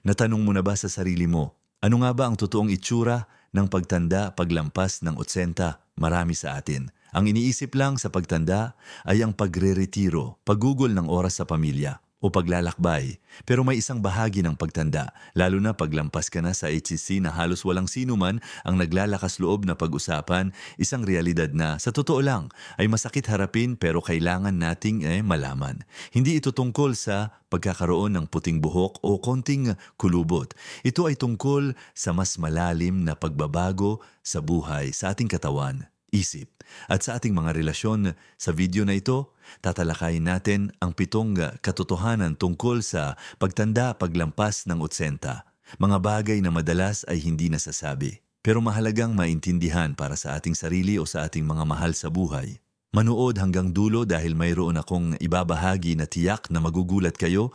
Natanong mo na ba sa sarili mo, ano nga ba ang totoong itsura ng pagtanda paglampas ng 80? Marami sa atin. Ang iniisip lang sa pagtanda ay ang pagre-retiro, paggugol ng oras sa pamilya, o paglalakbay. Pero may isang bahagi ng pagtanda, lalo na paglampas ka na sa HCC na halos walang sino man ang naglalakas loob na pag-usapan, isang realidad na sa totoo lang ay masakit harapin pero kailangan nating malaman. Hindi ito tungkol sa pagkakaroon ng puting buhok o konting kulubot. Ito ay tungkol sa mas malalim na pagbabago sa buhay, sa ating katawan, isip, at sa ating mga relasyon. Sa video na ito, tatalakayin natin ang 7 katotohanan tungkol sa pagtanda paglampas ng 80. Mga bagay na madalas ay hindi nasasabi, pero mahalagang maintindihan para sa ating sarili o sa ating mga mahal sa buhay. Manood hanggang dulo dahil mayroon akong ibabahagi na tiyak na magugulat kayo.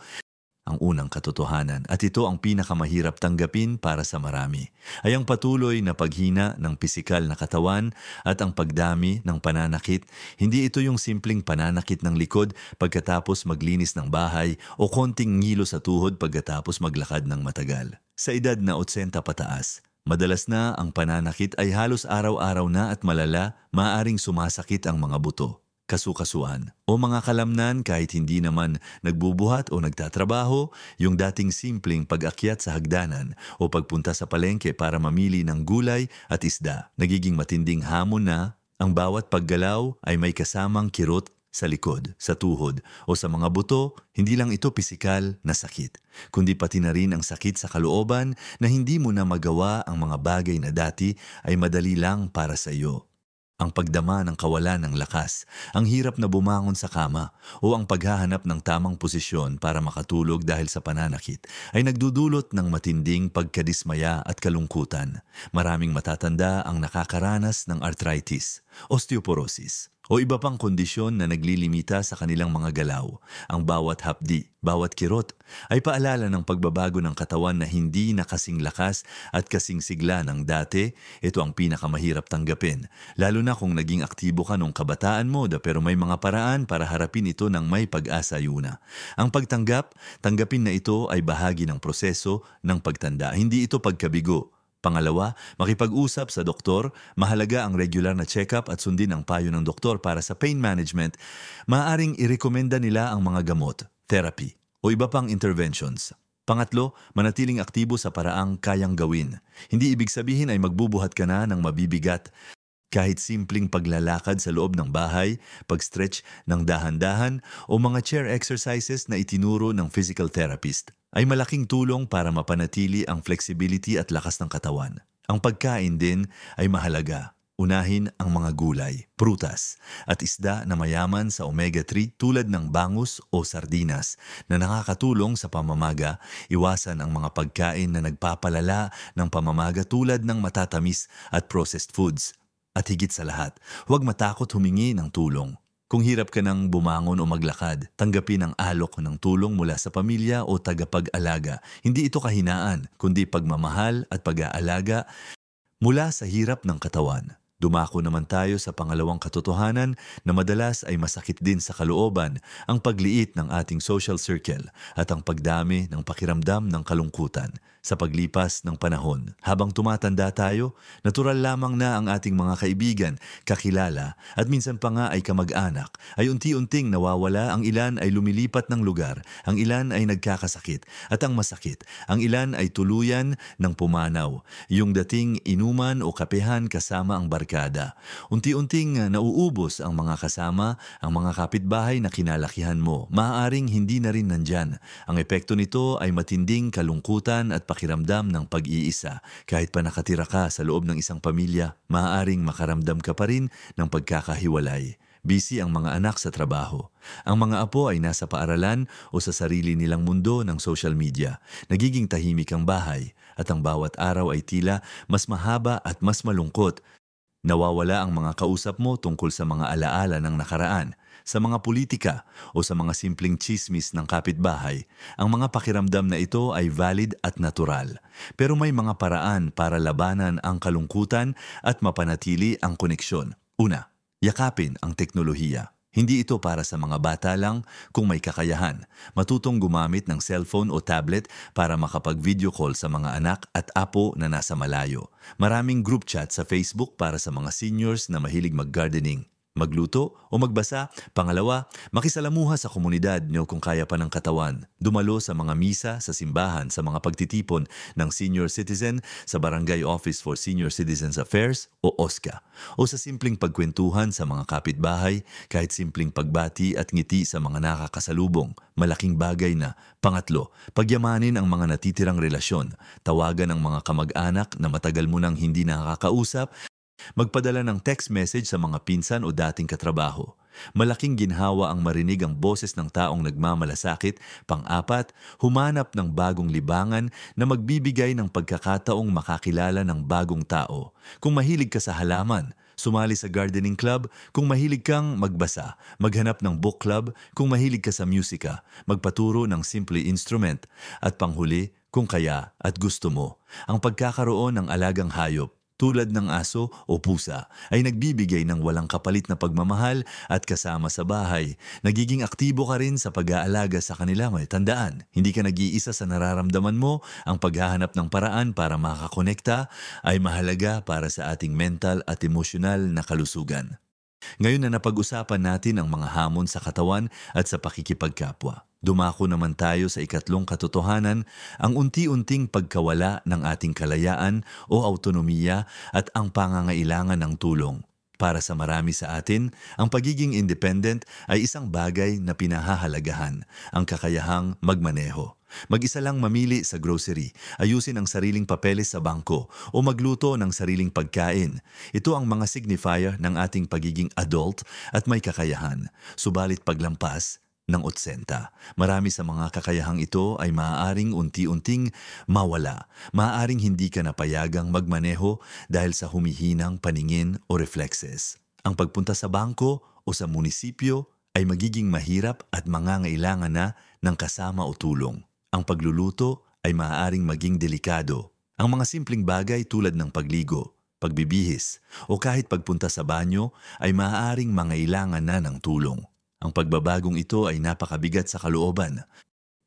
Ang unang katotohanan, at ito ang pinakamahirap tanggapin para sa marami, ay ang patuloy na paghina ng pisikal na katawan at ang pagdami ng pananakit. Hindi ito yung simpleng pananakit ng likod pagkatapos maglinis ng bahay o konting ngilo sa tuhod pagkatapos maglakad ng matagal. Sa edad na 80 pataas, madalas na ang pananakit ay halos araw-araw na at malala, maaaring sumasakit ang mga buto, kasukasuan, o mga kalamnan kahit hindi naman nagbubuhat o nagtatrabaho. Yung dating simpleng pag-akyat sa hagdanan o pagpunta sa palengke para mamili ng gulay at isda, nagiging matinding hamon na. Ang bawat paggalaw ay may kasamang kirot sa likod, sa tuhod, o sa mga buto. Hindi lang ito pisikal na sakit, kundi pati na rin ang sakit sa kalooban na hindi mo na magawa ang mga bagay na dati ay madali lang para sa iyo. Ang pagdama ng kawalan ng lakas, ang hirap na bumangon sa kama, o ang paghahanap ng tamang posisyon para makatulog dahil sa pananakit ay nagdudulot ng matinding pagkadismaya at kalungkutan. Maraming matatanda ang nakakaranas ng arthritis, osteoporosis, o iba pang kondisyon na naglilimita sa kanilang mga galaw. Ang bawat hapdi, bawat kirot ay paalala ng pagbabago ng katawan na hindi na kasing lakas at kasing sigla ng dati. Ito ang pinakamahirap tanggapin, lalo na kung naging aktibo ka nung kabataan mo, pero may mga paraan para harapin ito ng may pag-asa yuna. Ang tanggapin na ito ay bahagi ng proseso ng pagtanda, hindi ito pagkabigo. Pangalawa, makipag-usap sa doktor. Mahalaga ang regular na check-up at sundin ang payo ng doktor para sa pain management. Maaaring irekomenda nila ang mga gamot, therapy, o iba pang interventions. Pangatlo, manatiling aktibo sa paraang kayang gawin. Hindi ibig sabihin ay magbubuhat ka na ng mabibigat. Kahit simpleng paglalakad sa loob ng bahay, pag-stretch ng dahan-dahan, o mga chair exercises na itinuro ng physical therapist ay malaking tulong para mapanatili ang flexibility at lakas ng katawan. Ang pagkain din ay mahalaga. Unahin ang mga gulay, prutas, at isda na mayaman sa omega-3 tulad ng bangus o sardinas na nakakatulong sa pamamaga. Iwasan ang mga pagkain na nagpapalala ng pamamaga tulad ng matatamis at processed foods. At higit sa lahat, huwag matakot humingi ng tulong. Kung hirap ka nang bumangon o maglakad, tanggapin ang alok ng tulong mula sa pamilya o tagapag-alaga. Hindi ito kahinaan, kundi pagmamahal at pag-aalaga mula sa hirap ng katawan. Dumako naman tayo sa pangalawang katotohanan na madalas ay masakit din sa kalooban, ang pagliit ng ating social circle at ang pagdami ng pakiramdam ng kalungkutan. Sa paglipas ng panahon, habang tumatanda tayo, natural lamang na ang ating mga kaibigan, kakilala at minsan pa nga ay kamag-anak ay unti-unting nawawala. Ang ilan ay lumilipat ng lugar, ang ilan ay nagkakasakit, at ang masakit, ang ilan ay tuluyan ng pumanaw. Yung dating inuman o kapehan kasama ang barkada. Unti-unting nauubos ang mga kasama, ang mga kapitbahay na kinalakihan mo. Maaaring hindi na rin nandyan. Ang epekto nito ay matinding kalungkutan at pakiramdam ng pag-iisa. Kahit pa nakatira ka sa loob ng isang pamilya, maaaring makaramdam ka pa rin ng pagkakahiwalay. Busy ang mga anak sa trabaho. Ang mga apo ay nasa paaralan o sa sarili nilang mundo ng social media. Nagiging tahimik ang bahay at ang bawat araw ay tila mas mahaba at mas malungkot. Nawawala ang mga kausap mo tungkol sa mga alaala ng nakaraan, sa mga politika o sa mga simpleng chismis ng kapitbahay. Ang mga pakiramdam na ito ay valid at natural. Pero may mga paraan para labanan ang kalungkutan at mapanatili ang koneksyon. Una, yakapin ang teknolohiya. Hindi ito para sa mga bata lang kung may kakayahan. Matutong gumamit ng cellphone o tablet para makapag-video call sa mga anak at apo na nasa malayo. Maraming group chat sa Facebook para sa mga seniors na mahilig mag-gardening, magluto o magbasa. Pangalawa, makisalamuha sa komunidad nyo kung kaya pa ng katawan. Dumalo sa mga misa, sa simbahan, sa mga pagtitipon ng senior citizen, sa Barangay Office for Senior Citizens Affairs o OSCA. O sa simpleng pagkwentuhan sa mga kapitbahay, kahit simpleng pagbati at ngiti sa mga nakakasalubong. Malaking bagay na. Pangatlo, pagyamanin ang mga natitirang relasyon. Tawagan ang mga kamag-anak na matagal mo nang hindi nakakausap. Magpadala ng text message sa mga pinsan o dating katrabaho. Malaking ginhawa ang marinig ang boses ng taong nagmamalasakit. Pang-apat, humanap ng bagong libangan na magbibigay ng pagkakataong makakilala ng bagong tao. Kung mahilig ka sa halaman, sumali sa gardening club. Kung mahilig kang magbasa, maghanap ng book club. Kung mahilig ka sa musika, magpaturo ng simple instrument. At panghuli, kung kaya at gusto mo, ang pagkakaroon ng alagang hayop tulad ng aso o pusa ay nagbibigay ng walang kapalit na pagmamahal at kasama sa bahay. Nagiging aktibo ka rin sa pag-aalaga sa kanila. May tandaan, hindi ka nag-iisa sa nararamdaman mo. Ang paghahanap ng paraan para makakonekta ay mahalaga para sa ating mental at emosyonal na kalusugan. Ngayon na napag-usapan natin ang mga hamon sa katawan at sa pakikipagkapwa, dumako naman tayo sa ikatlong katotohanan, ang unti-unting pagkawala ng ating kalayaan o autonomiya at ang pangangailangan ng tulong. Para sa marami sa atin, ang pagiging independent ay isang bagay na pinahahalagahan, ang kakayahang magmaneho. Mag-isa lang mamili sa grocery, ayusin ang sariling papeles sa bangko, o magluto ng sariling pagkain. Ito ang mga signifier ng ating pagiging adult at may kakayahan. Subalit paglampas ng 80, marami sa mga kakayahang ito ay maaaring unti-unting mawala. Maaaring hindi ka napayagang magmaneho dahil sa humihinang paningin o reflexes. Ang pagpunta sa bangko o sa munisipyo ay magiging mahirap at mangangailangan na ng kasama o tulong. Ang pagluluto ay maaaring maging delikado. Ang mga simpleng bagay tulad ng pagligo, pagbibihis, o kahit pagpunta sa banyo ay maaaring mangailangan na ng tulong. Ang pagbabagong ito ay napakabigat sa kalooban.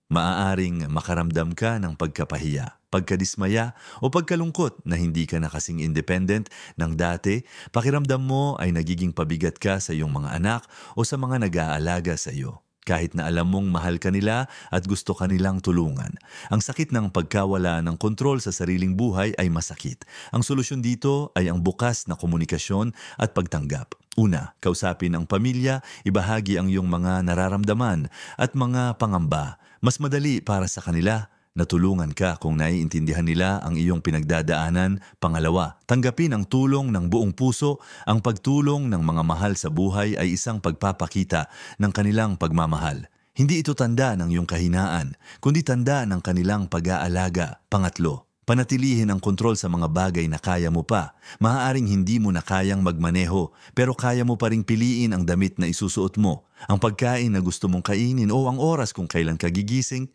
Maaaring makaramdam ka ng pagkapahiya, pagkadismaya o pagkalungkot na hindi ka na kasing independent ng dati. Pakiramdam mo ay nagiging pabigat ka sa iyong mga anak o sa mga nag-aalaga sa iyo. Kahit na alam mong mahal ka nila at gusto ka nilang tulungan. Ang sakit ng pagkawala ng kontrol sa sariling buhay ay masakit. Ang solusyon dito ay ang bukas na komunikasyon at pagtanggap. Una, kausapin ang pamilya, ibahagi ang iyong mga nararamdaman at mga pangamba. Mas madali para sa kanila na tulungan ka kung naiintindihan nila ang iyong pinagdadaanan. Pangalawa, tanggapin ang tulong ng buong puso. Ang pagtulong ng mga mahal sa buhay ay isang pagpapakita ng kanilang pagmamahal. Hindi ito tanda ng iyong kahinaan, kundi tanda ng kanilang pag-aalaga. Pangatlo, panatilihin ang kontrol sa mga bagay na kaya mo pa. Maaaring hindi mo na kayang magmaneho, pero kaya mo pa ring piliin ang damit na isusuot mo, ang pagkain na gusto mong kainin o ang oras kung kailan ka gigising.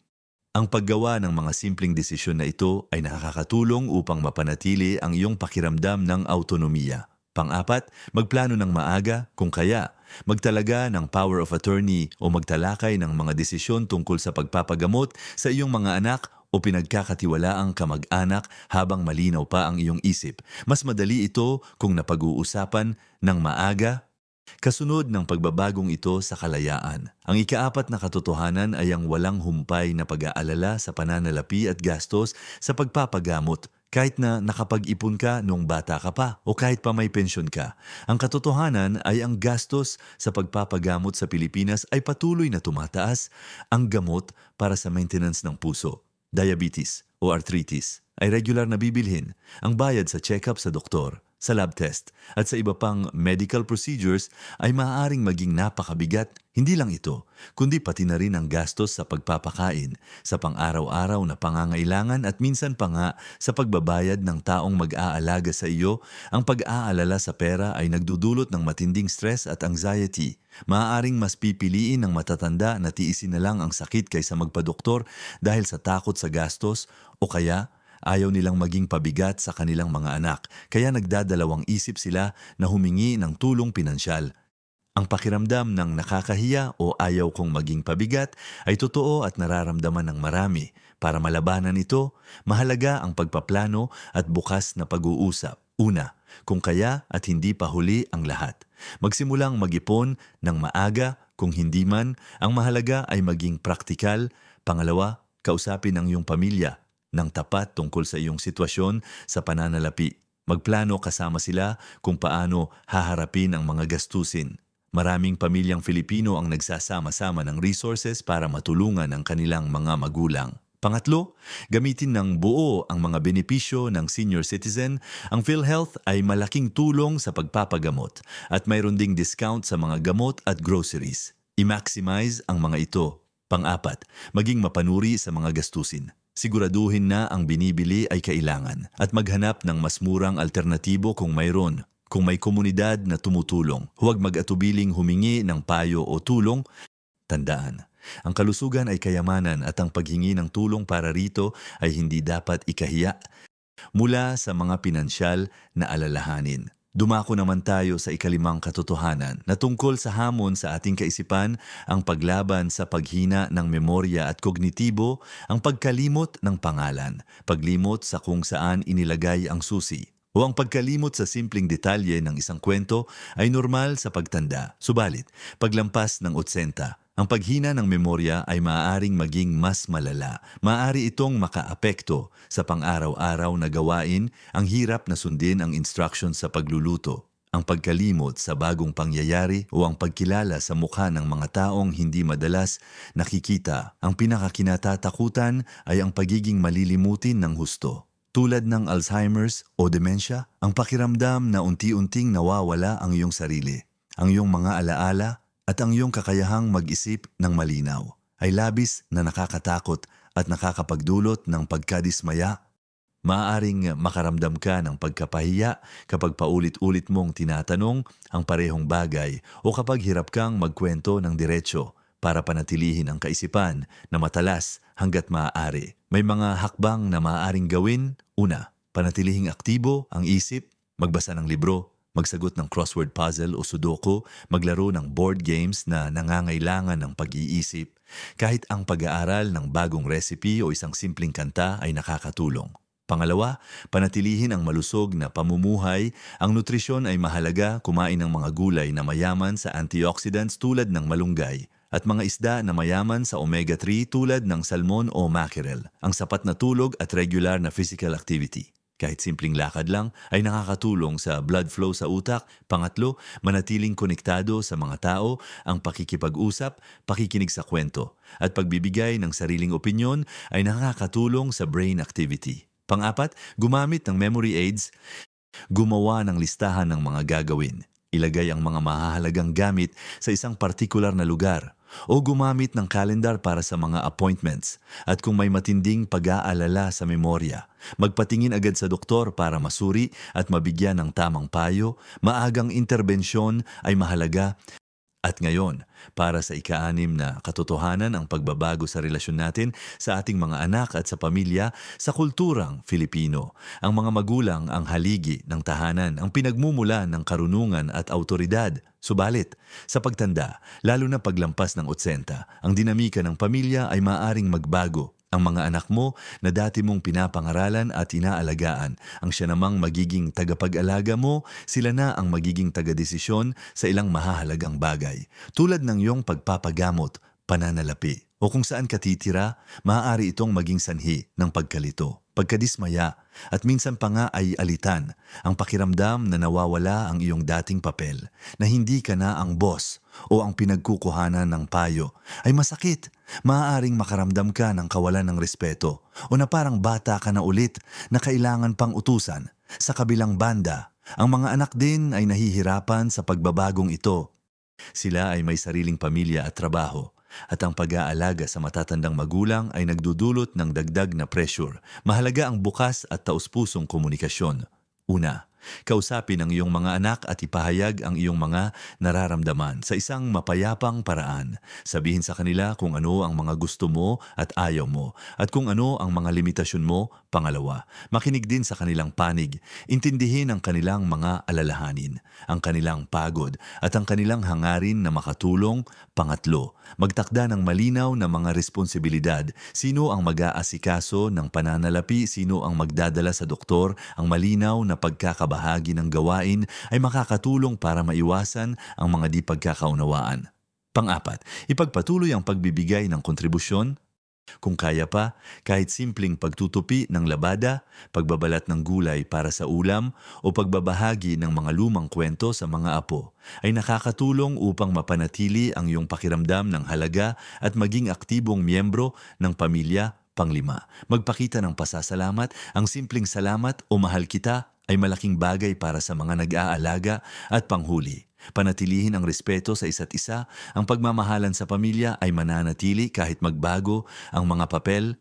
Ang paggawa ng mga simpleng desisyon na ito ay nakakatulong upang mapanatili ang iyong pakiramdam ng autonomiya. Pang-apat, magplano ng maaga kung kaya. Magtalaga ng power of attorney o magtalakay ng mga desisyon tungkol sa pagpapagamot sa iyong mga anak o pinagkakatiwalaang kamag-anak habang malinaw pa ang iyong isip. Mas madali ito kung napag-uusapan ng maaga. Kasunod ng pagbabagong ito sa kalayaan, ang ikaapat na katotohanan ay ang walang humpay na pag-aalala sa pananalapi at gastos sa pagpapagamot kahit na nakapag-ipon ka noong bata ka pa o kahit pa may pensyon ka. Ang katotohanan ay ang gastos sa pagpapagamot sa Pilipinas ay patuloy na tumataas. Ang gamot para sa maintenance ng puso, diabetes o arthritis ay regular na bibilhin. Ang bayad sa check-up sa doktor, sa lab test at sa iba pang medical procedures ay maaaring maging napakabigat. Hindi lang ito, kundi pati na rin ang gastos sa pagpapakain, sa pang-araw-araw na pangangailangan at minsan pa nga sa pagbabayad ng taong mag-aalaga sa iyo. Ang pag-aalala sa pera ay nagdudulot ng matinding stress at anxiety. Maaaring mas pipiliin ng matatanda na tiisin na lang ang sakit kaysa magpadoktor dahil sa takot sa gastos o kaya ayaw nilang maging pabigat sa kanilang mga anak, kaya nagdadalawang isip sila na humingi ng tulong pinansyal. Ang pakiramdam ng nakakahiya o ayaw kong maging pabigat ay totoo at nararamdaman ng marami. Para malabanan ito, mahalaga ang pagpaplano at bukas na pag-uusap. Una, kung kaya at hindi pa huli ang lahat. Magsimulang mag-ipon ng maaga, kung hindi man, ang mahalaga ay maging praktikal. Pangalawa, kausapin ang iyong pamilya ng tapat tungkol sa iyong sitwasyon sa pananalapi. Magplano kasama sila kung paano haharapin ang mga gastusin. Maraming pamilyang Filipino ang nagsasama-sama ng resources para matulungan ang kanilang mga magulang. Pangatlo, gamitin ng buo ang mga benepisyo ng senior citizen. Ang PhilHealth ay malaking tulong sa pagpapagamot at mayroon ding discount sa mga gamot at groceries. I-maximize ang mga ito. Pang-apat, maging mapanuri sa mga gastusin. Siguraduhin na ang binibili ay kailangan at maghanap ng mas murang alternatibo kung mayroon. Kung may komunidad na tumutulong, huwag mag-atubiling humingi ng payo o tulong. Tandaan, ang kalusugan ay kayamanan at ang paghingi ng tulong para rito ay hindi dapat ikahiya. Mula sa mga pinansyal na alalahanin, dumako naman tayo sa ikalimang katotohanan na tungkol sa hamon sa ating kaisipan, ang paglaban sa paghina ng memorya at kognitibo, ang pagkalimot ng pangalan, paglimot sa kung saan inilagay ang susi, o ang pagkalimot sa simpleng detalye ng isang kwento ay normal sa pagtanda. Subalit, paglampas ng 80, ang paghina ng memorya ay maaaring maging mas malala. Maaari itong makaapekto sa pang-araw-araw na gawain, ang hirap na sundin ang instructions sa pagluluto, ang pagkalimot sa bagong pangyayari o ang pagkilala sa mukha ng mga taong hindi madalas nakikita. Ang pinakakinatatakutan ay ang pagiging malilimutin ng husto. Tulad ng Alzheimer's o dementia, ang pakiramdam na unti-unting nawawala ang iyong sarili, ang iyong mga alaala at ang iyong kakayahang mag-isip ng malinaw ay labis na nakakatakot at nakakapagdulot ng pagkadismaya. Maaaring makaramdam ka ng pagkapahiya kapag paulit-ulit mong tinatanong ang parehong bagay o kapag hirap kang magkwento ng diretsyo para panatilihin ang kaisipan na matalas hanggat maaari. May mga hakbang na maaaring gawin. Una, panatilihing aktibo ang isip, magbasa ng libro, magsagot ng crossword puzzle o sudoku, maglaro ng board games na nangangailangan ng pag-iisip. Kahit ang pag-aaral ng bagong recipe o isang simpleng kanta ay nakakatulong. Pangalawa, panatilihin ang malusog na pamumuhay. Ang nutrisyon ay mahalaga, kumain ng mga gulay na mayaman sa antioxidants tulad ng malunggay at mga isda na mayaman sa omega-3 tulad ng salmon o mackerel. Ang sapat na tulog at regular na physical activity, kahit simpleng lakad lang, ay nakakatulong sa blood flow sa utak. Pangatlo, manatiling konektado sa mga tao. Ang pakikipag-usap, pakikinig sa kwento, at pagbibigay ng sariling opinyon ay nakakatulong sa brain activity. Pang-apat, gumamit ng memory aids. Gumawa ng listahan ng mga gagawin. Ilagay ang mga mahahalagang gamit sa isang partikular na lugar o gumamit ng calendar para sa mga appointments. At kung may matinding pag-aalala sa memorya, magpatingin agad sa doktor para masuri at mabigyan ng tamang payo. Maagang interbensyon ay mahalaga. At ngayon, para sa ika-6 na katotohanan, ang pagbabago sa relasyon natin sa ating mga anak at sa pamilya sa kulturang Filipino. Ang mga magulang ang haligi ng tahanan, ang pinagmumula ng karunungan at autoridad. Subalit, sa pagtanda, lalo na paglampas ng 80, ang dinamika ng pamilya ay maaaring magbago. Ang mga anak mo na dati mong pinapangaralan at inaalagaan, ang siya namang magiging tagapag-alaga mo, sila na ang magiging taga-desisyon sa ilang mahahalagang bagay. Tulad ng iyong pagpapagamot, pananalapi, o kung saan ka titira, maaari itong maging sanhi ng pagkalito, pagkadismaya, at minsan pa nga ay alitan. Ang pakiramdam na nawawala ang iyong dating papel, na hindi ka na ang boss o ang pinagkukuhanan ng payo, ay masakit. Maaaring makaramdam ka ng kawalan ng respeto o na parang bata ka na ulit na kailangan pang utusan. Sa kabilang banda, ang mga anak din ay nahihirapan sa pagbabagong ito. Sila ay may sariling pamilya at trabaho, at ang pag-aalaga sa matatandang magulang ay nagdudulot ng dagdag na pressure. Mahalaga ang bukas at taus-pusong komunikasyon. Una, kausapin ang iyong mga anak at ipahayag ang iyong mga nararamdaman sa isang mapayapang paraan. Sabihin sa kanila kung ano ang mga gusto mo at ayaw mo, at kung ano ang mga limitasyon mo Pangalawa, makinig din sa kanilang panig, intindihin ang kanilang mga alalahanin, ang kanilang pagod at ang kanilang hangarin na makatulong. Pangatlo, magtakda ng malinaw na mga responsibilidad. Sino ang mag-aasikaso ng pananalapi, sino ang magdadala sa doktor, ang malinaw na pagkakabahagi ng gawain ay makakatulong para maiwasan ang mga di pagkakaunawaan. Pang-apat, ipagpatuloy ang pagbibigay ng kontribusyon. Kung kaya pa, kahit simpleng pagtutupi ng labada, pagbabalat ng gulay para sa ulam o pagbabahagi ng mga lumang kwento sa mga apo, ay nakakatulong upang mapanatili ang iyong pakiramdam ng halaga at maging aktibong miyembro ng pamilya. Panglima, magpakita ng pasasalamat. Ang simpleng salamat o mahal kita ay malaking bagay para sa mga nag-aalaga. At panghuli, panatilihin ang respeto sa isa't isa. Ang pagmamahalan sa pamilya ay mananatili kahit magbago ang mga papel.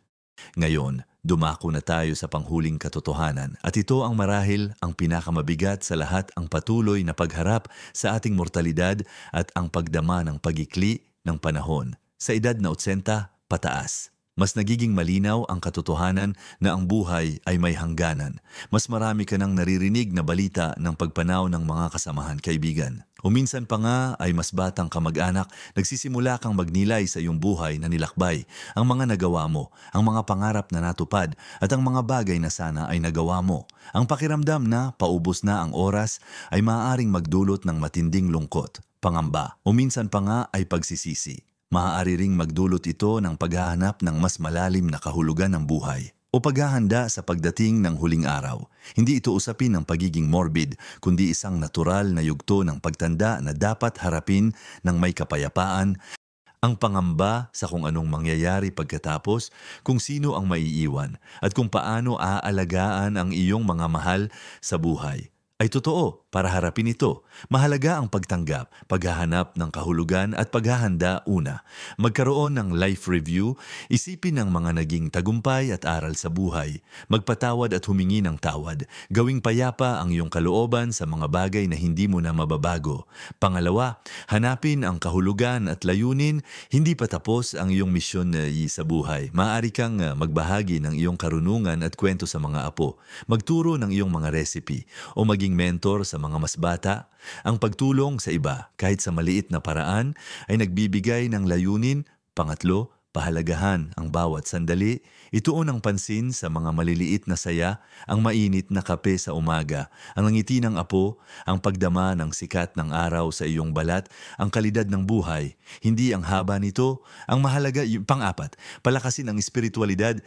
Ngayon, dumako na tayo sa panghuling katotohanan at ito ang marahil ang pinakamabigat sa lahat, ang patuloy na pagharap sa ating mortalidad at ang pagdama ng pagikli ng panahon. Sa edad na 80 pataas, mas nagiging malinaw ang katotohanan na ang buhay ay may hangganan. Mas marami ka nang naririnig na balita ng pagpanaw ng mga kasamahan kaibigan. O minsan pa nga ay mas batang kamag-anak, nagsisimula kang magnilay sa iyong buhay na nilakbay, ang mga nagawa mo, ang mga pangarap na natupad, at ang mga bagay na sana ay nagawa mo. Ang pakiramdam na paubos na ang oras ay maaaring magdulot ng matinding lungkot, pangamba, o minsan pa nga ay pagsisisi. Maaari ring magdulot ito ng paghahanap ng mas malalim na kahulugan ng buhay o paghahanda sa pagdating ng huling araw. Hindi ito usapin ng pagiging morbid, kundi isang natural na yugto ng pagtanda na dapat harapin ng may kapayapaan. Ang pangamba sa kung anong mangyayari pagkatapos, kung sino ang maiiwan, at kung paano aalagaan ang iyong mga mahal sa buhay, ay totoo. Para harapin ito, mahalaga ang pagtanggap, paghahanap ng kahulugan at paghahanda. Una, magkaroon ng life review, isipin ang mga naging tagumpay at aral sa buhay, magpatawad at humingi ng tawad, gawing payapa ang iyong kalooban sa mga bagay na hindi mo na mababago. Pangalawa, hanapin ang kahulugan at layunin, hindi pa tapos ang iyong misyon sa buhay. Maaari kang magbahagi ng iyong karunungan at kwento sa mga apo, magturo ng iyong mga recipe, o maging mentor sa mga mas bata. Ang pagtulong sa iba, kahit sa maliit na paraan, ay nagbibigay ng layunin. Pangatlo, pahalagahan ang bawat sandali. Ituon ang pansin sa mga maliliit na saya, ang mainit na kape sa umaga, ang ngiti ng apo, ang pagdama ng sikat ng araw sa iyong balat, ang kalidad ng buhay. Hindi ang haba nito. Ang mahalaga, pang-apat, palakasin ang espiritualidad.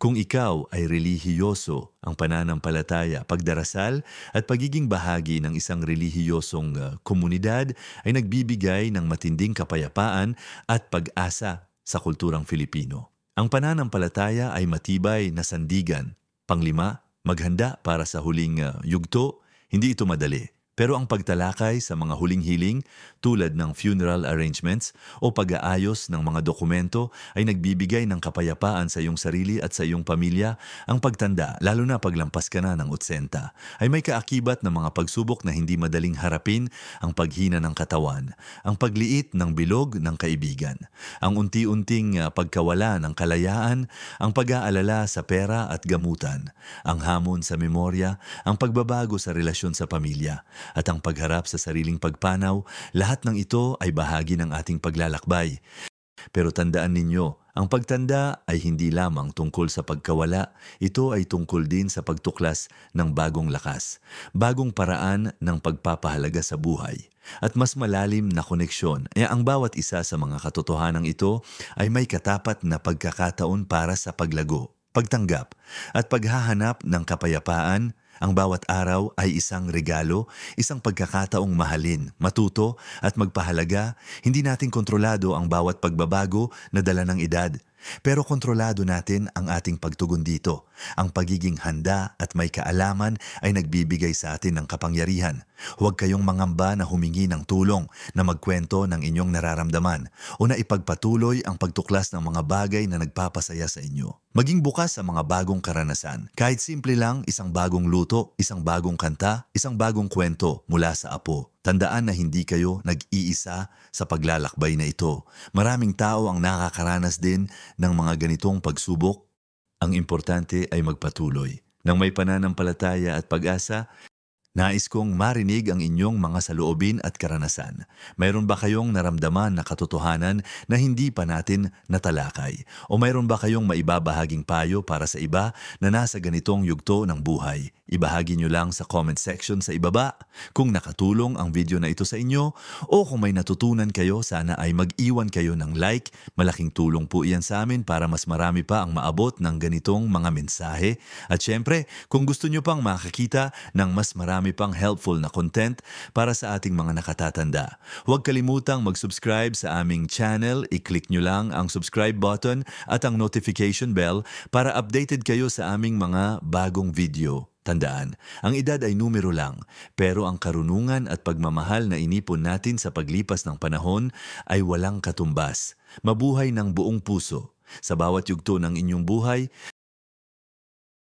Kung ikaw ay relihiyoso, ang pananampalataya, pagdarasal at pagiging bahagi ng isang relihiyosong komunidad ay nagbibigay ng matinding kapayapaan at pag-asa sa kulturang Filipino. Ang pananampalataya ay matibay na sandigan. Panglima, maghanda para sa huling yugto. Hindi ito madali. Pero ang pagtalakay sa mga huling hiling tulad ng funeral arrangements o pag-aayos ng mga dokumento ay nagbibigay ng kapayapaan sa iyong sarili at sa iyong pamilya. Ang pagtanda, lalo na paglampas ka na ng 80, ay may kaakibat ng mga pagsubok na hindi madaling harapin, ang paghina ng katawan, ang pagliit ng bilog ng kaibigan, ang unti-unting pagkawala ng kalayaan, ang pag-aalala sa pera at gamutan, ang hamon sa memorya, ang pagbabago sa relasyon sa pamilya, at ang pagharap sa sariling pagpanaw. Lahat ng ito ay bahagi ng ating paglalakbay. Pero tandaan ninyo, ang pagtanda ay hindi lamang tungkol sa pagkawala, ito ay tungkol din sa pagtuklas ng bagong lakas, bagong paraan ng pagpapahalaga sa buhay, at mas malalim na koneksyon. Ang bawat isa sa mga katotohanang ito ay may katapat na pagkakataon para sa paglago, pagtanggap, at paghahanap ng kapayapaan. Ang bawat araw ay isang regalo, isang pagkakataong mahalin, matuto at magpahalaga. Hindi natin kontrolado ang bawat pagbabago na dala ng edad. Pero kontrolado natin ang ating pagtugon dito. Ang pagiging handa at may kaalaman ay nagbibigay sa atin ng kapangyarihan. Huwag kayong mangamba na humingi ng tulong, na magkwento ng inyong nararamdaman, o na ipagpatuloy ang pagtuklas ng mga bagay na nagpapasaya sa inyo. Maging bukas sa mga bagong karanasan. Kahit simple lang, isang bagong luto, isang bagong kanta, isang bagong kwento mula sa apo. Tandaan na hindi kayo nag-iisa sa paglalakbay na ito. Maraming tao ang nakakaranas din ng mga ganitong pagsubok. Ang importante ay magpatuloy. Nang may pananampalataya at pag-asa, nais kong marinig ang inyong mga saloobin at karanasan. Mayroon ba kayong naramdaman na katotohanan na hindi pa natin natalakay? O mayroon ba kayong maibabahaging payo para sa iba na nasa ganitong yugto ng buhay? Ibahagi nyo lang sa comment section sa ibaba. Kung nakatulong ang video na ito sa inyo o kung may natutunan kayo, sana ay mag-iwan kayo ng like. Malaking tulong po iyan sa amin para mas marami pa ang maabot ng ganitong mga mensahe. At syempre, kung gusto nyo pang makakita ng mas marami pang helpful na content para sa ating mga nakatatanda, huwag kalimutang mag-subscribe sa aming channel. I-click nyo lang ang subscribe button at ang notification bell para updated kayo sa aming mga bagong video. Tandaan, ang edad ay numero lang, pero ang karunungan at pagmamahal na inipon natin sa paglipas ng panahon ay walang katumbas. Mabuhay ng buong puso. Sa bawat yugto ng inyong buhay,